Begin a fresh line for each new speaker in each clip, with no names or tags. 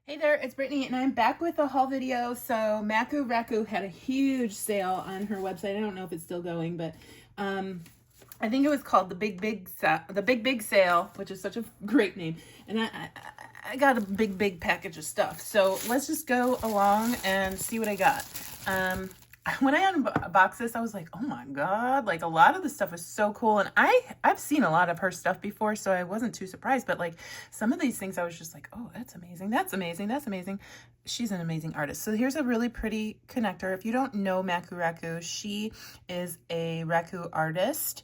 Hey there, it's Brittany, and I'm back with a haul video. So Maku Raku had a huge sale on her website. I don't know if it's still going, but I think it was called the Big Sale, which is such a great name. And I got a big package of stuff. So let's just go along and see what I got. When I unboxed this, I was like, oh my God, like a lot of the stuff is so cool. And I've seen a lot of her stuff before, so I wasn't too surprised. But like some of these things, I was just like, oh, that's amazing. That's amazing. That's amazing. She's an amazing artist. So here's a really pretty connector. If you don't know Maku Raku, she is a raku artist,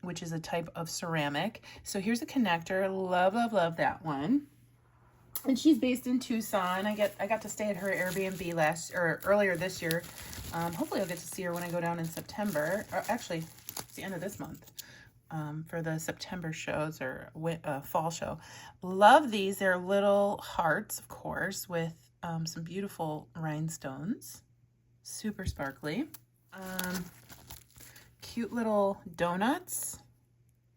which is a type of ceramic. So here's a connector. Love that one. And she's based in Tucson. I got to stay at her Airbnb earlier this year. Hopefully I'll get to see her when I go down in September. Or actually, it's the end of this month for the September shows or fall show. Love these. They're little hearts, of course, with some beautiful rhinestones. Super sparkly. Cute little donuts.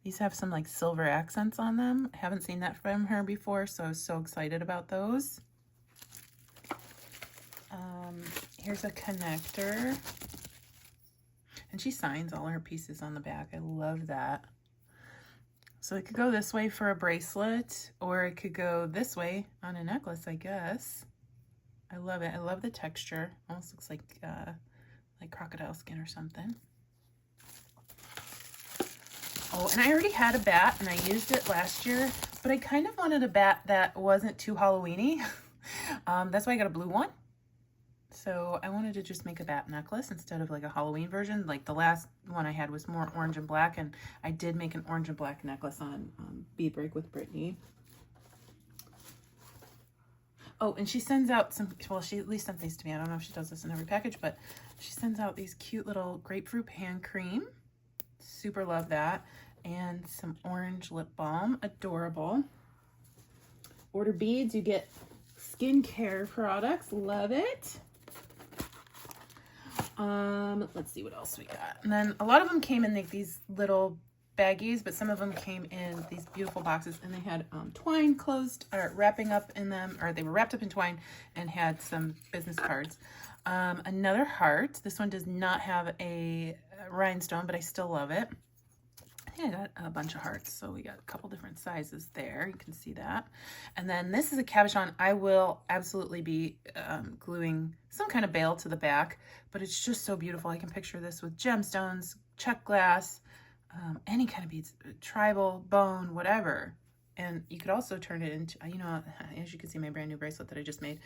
These have some like silver accents on them. I haven't seen that from her before, so I was so excited about those. Here's a connector. And she signs all her pieces on the back. I love that. So it could go this way for a bracelet, or it could go this way on a necklace, I guess. I love it. I love the texture. Almost looks like crocodile skin or something. Oh, and I already had a bat, and I used it last year, but I kind of wanted a bat that wasn't too Halloween-y. That's why I got a blue one. So I wanted to just make a bat necklace instead of like a Halloween version. Like the last one I had was more orange and black, and I did make an orange and black necklace on Bead Break with Brittany. Oh, and she sends out some, well, she at least sent these to me. I don't know if she does this in every package, but she sends out these cute little grapefruit hand cream. Super love that. And some orange lip balm. Adorable. Order beads, you get skincare products. Love it. Let's see what else we got. And then a lot of them came in like these little baggies, but some of them came in these beautiful boxes, and they had twine closed or wrapping up in them, or they were wrapped up in twine and had some business cards. Another heart. This one does not have a rhinestone, but I still love it. I think I got a bunch of hearts, so we got a couple different sizes there. You can see that. And then this is a cabochon. I will absolutely be gluing some kind of bail to the back, but it's just so beautiful. I can picture this with gemstones, check glass, any kind of beads, tribal, bone, whatever. And you could also turn it into, you know, as you can see my brand new bracelet that I just made,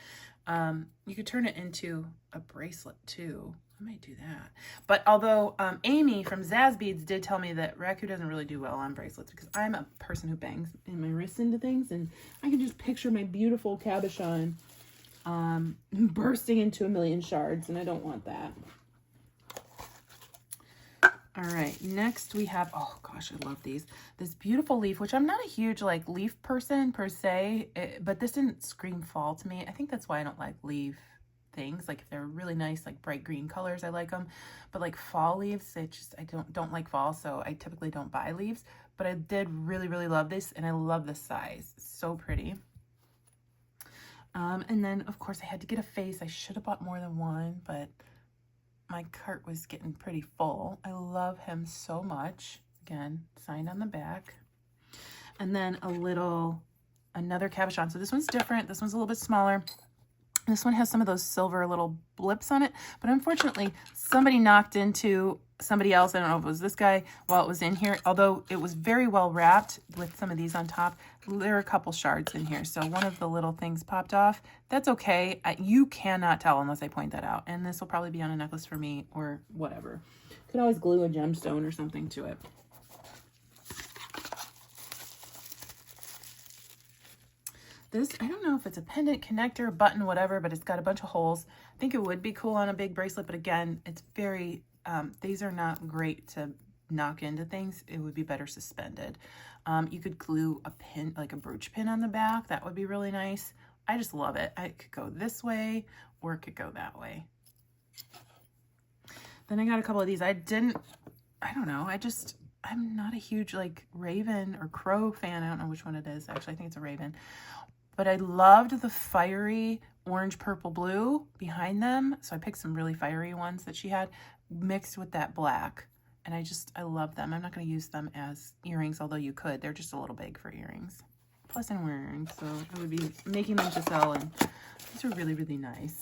you could turn it into a bracelet too. I might do that. But although Amy from Zaz Beads did tell me that Raku doesn't really do well on bracelets, because I'm a person who bangs in my wrists into things, and I can just picture my beautiful cabochon bursting into a million shards, and I don't want that. All right, next we have, oh gosh, I love these. This beautiful leaf, which I'm not a huge like leaf person per se, but this didn't scream fall to me. I think that's why I don't like leaf things. Like if they're really nice, like bright green colors, I like them. But like fall leaves, I don't like fall, so I typically don't buy leaves. But I did really love this, and I love the size. It's so pretty. And then of course I had to get a face. I should have bought more than one, but my cart was getting pretty full. I love him so much. Again, signed on the back. And then another cabochon. So this one's different. This one's a little bit smaller. This one has some of those silver little blips on it, but unfortunately somebody knocked into somebody else. I don't know if it was this guy while it was in here, although it was very well wrapped with some of these on top. There are a couple shards in here, so one of the little things popped off. That's okay. You cannot tell unless I point that out, and this will probably be on a necklace for me or whatever. Could always glue a gemstone or something to it. This, I don't know if it's a pendant, connector, button, whatever, but it's got a bunch of holes. I think it would be cool on a big bracelet, but again, it's very, these are not great to knock into things. It would be better suspended. You could glue a pin, like a brooch pin on the back. That would be really nice. I just love it. I could go this way, or it could go that way. Then I got a couple of these. I don't know. I'm not a huge like raven or crow fan. I don't know which one it is. Actually, I think it's a raven. but I loved the fiery orange, purple, blue behind them. So I picked some really fiery ones that she had mixed with that black. And I love them. I'm not going to use them as earrings, although you could. They're just a little big for earrings. Plus I'm wearing, so I would be making them to sell, and these are really, really nice.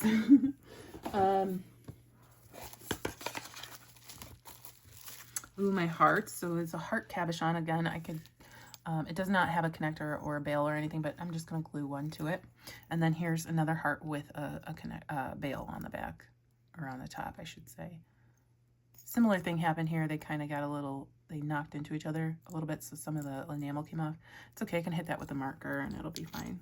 Ooh, my hearts. So it's a heart cabochon again. I could, it does not have a connector or a bail or anything, but I'm just going to glue one to it. And then here's another heart with a bail on the back, or on the top, I should say. Similar thing happened here. They kind of got they knocked into each other a little bit, so some of the enamel came off. It's okay, I can hit that with a marker and it'll be fine.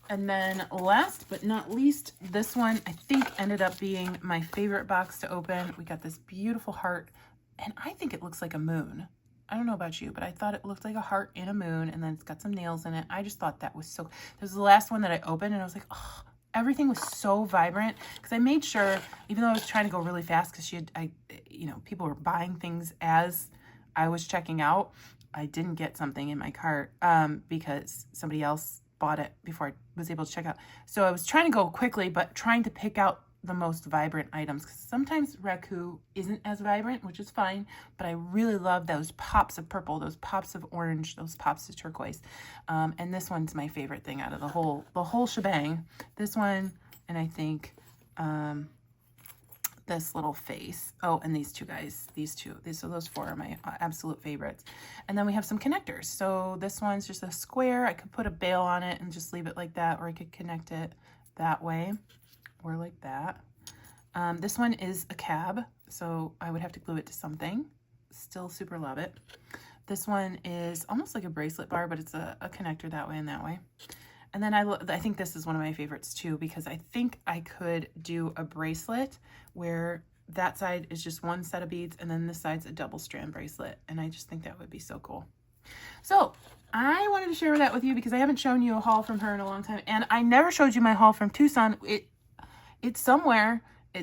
And then last but not least, this one I think ended up being my favorite box to open. We got this beautiful heart, and I think it looks like a moon. I don't know about you, but I thought it looked like a heart in a moon, and then it's got some nails in it. I just thought that was so, this was the last one that I opened, and I was like, oh, everything was so vibrant, because I made sure, even though I was trying to go really fast, because people were buying things as I was checking out. I didn't get something in my cart because somebody else bought it before I was able to check out. So I was trying to go quickly, but trying to pick out the most vibrant items, because sometimes Raku isn't as vibrant, which is fine, but I really love those pops of purple, those pops of orange, those pops of turquoise. And this one's my favorite thing out of the whole shebang. This one, and I think this little face. Oh, and these two guys, so those four are my absolute favorites. And then we have some connectors. So this one's just a square. I could put a bail on it and just leave it like that, or I could connect it that way, or like that. This one is a cab, so I would have to glue it to something. Still super love it. This one is almost like a bracelet bar, but it's a connector that way and that way. And then I think this is one of my favorites too, because I think I could do a bracelet where that side is just one set of beads and then this side's a double strand bracelet. And I just think that would be so cool. So I wanted to share that with you because I haven't shown you a haul from her in a long time. And I never showed you my haul from Tucson. It's somewhere.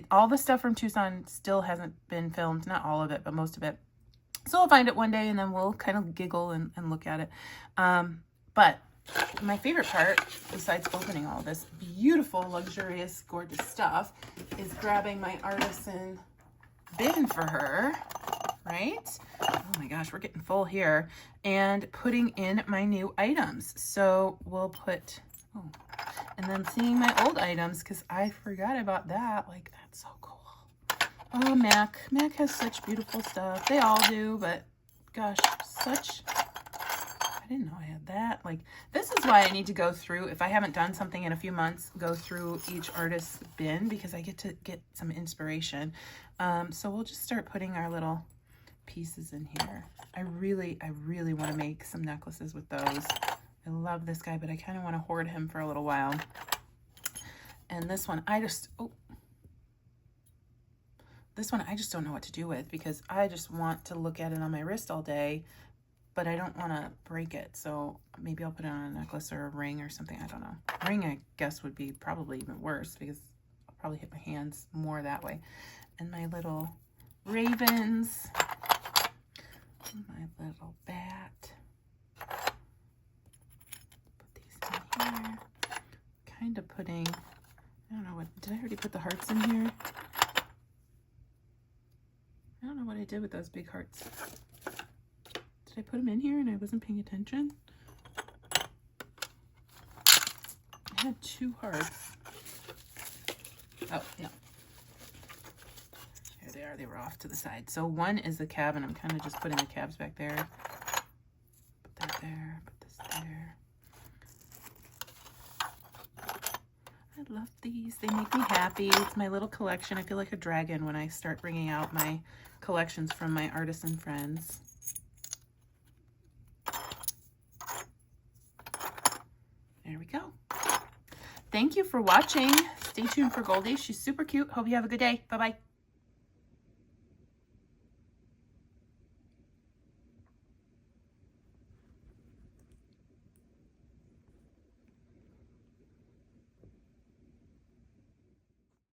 All the stuff from Tucson still hasn't been filmed. Not all of it, but most of it. So I'll find it one day and then we'll kind of giggle and look at it. But my favorite part, besides opening all this beautiful, luxurious, gorgeous stuff, is grabbing my Artisan bin for her, right? Oh my gosh, we're getting full here. And putting in my new items. So we'll put, and then seeing my old items, because I forgot about that. Like, that's so cool. Oh, Mac has such beautiful stuff. They all do, but gosh, I didn't know I had that. Like, this is why I need to go through, if I haven't done something in a few months, go through each artist's bin, because I get to get some inspiration. So we'll just start putting our little pieces in here. I really want to make some necklaces with those. I love this guy, but I kind of want to hoard him for a little while. And this one, I just don't know what to do with, because I just want to look at it on my wrist all day, but I don't want to break it. So maybe I'll put it on a necklace or a ring or something. I don't know. Ring, I guess, would be probably even worse, because I'll probably hit my hands more that way. And my little ravens, my little bat. Put these in here. Kind of putting, I don't know what, did I already put the hearts in here? I don't know what I did with those big hearts. Did I put them in here and I wasn't paying attention? I had 2 hearts. Oh, no. Here they are. They were off to the side. So one is the cab, and I'm kind of just putting the cabs back there. Put that there. Put this there. I love these. They make me happy. It's my little collection. I feel like a dragon when I start bringing out my collections from my artisan friends. There we go. Thank you for watching. Stay tuned for Goldie. She's super cute. Hope you have a good day. Bye-bye.